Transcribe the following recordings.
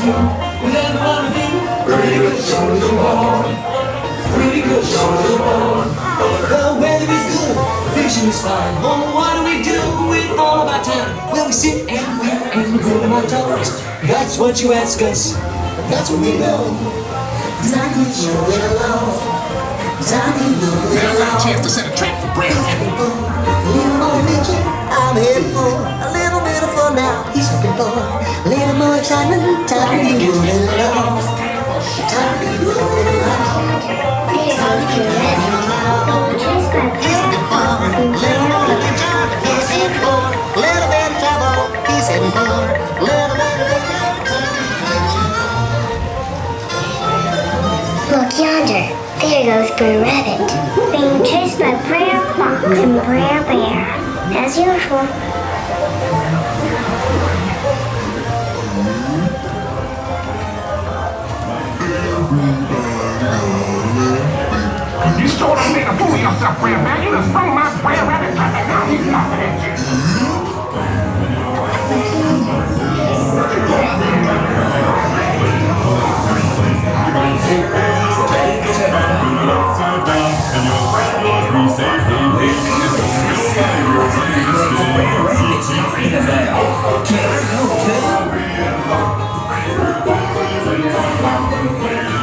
you. With everyone with you. Pretty good shoulders are born. Pretty good shoulders are born. The weather is good, fishing is fine. Oh, what do we do with all of our time? Well, we sit and wait and grow our toes. That's what you ask us. That's what we know. Time to show it alone. Time to move it along. Chance to set a trap for Brown. Little more adventure, I'm heading for a little bit of fun now. He's looking for a little more excitement. Time to move it along. Time to move it along. Time to move it along. He's looking for a little more adventure. He's heading for a little bit of trouble. He's heading for a little bit of trouble. Look yonder. There goes Brer Rabbit, being chased by Brer Fox and Brer Bear, as usual. You sort of made a fool of yourself, Brer Bear. You done sprung my Brer Rabbit right now. He's laughing at you.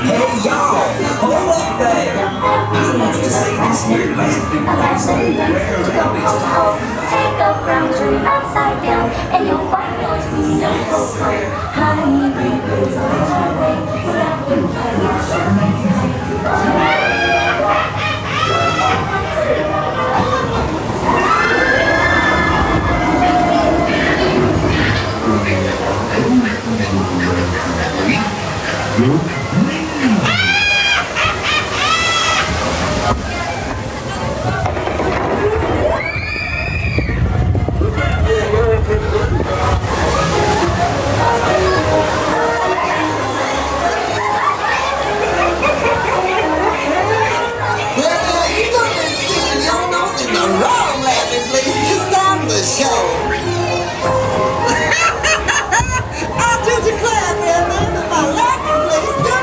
Hey y'all, hold up there. Who wants to see this new music? Take a brown tree upside down, and you'll find those who never come. Honey, baby's on my way. Without you, I do declare, man, my laughing place.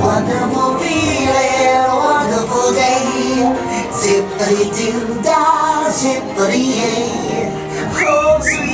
Wonderful feeling, wonderful day. Zippity-doo-dah, zippity-yay. Home sweet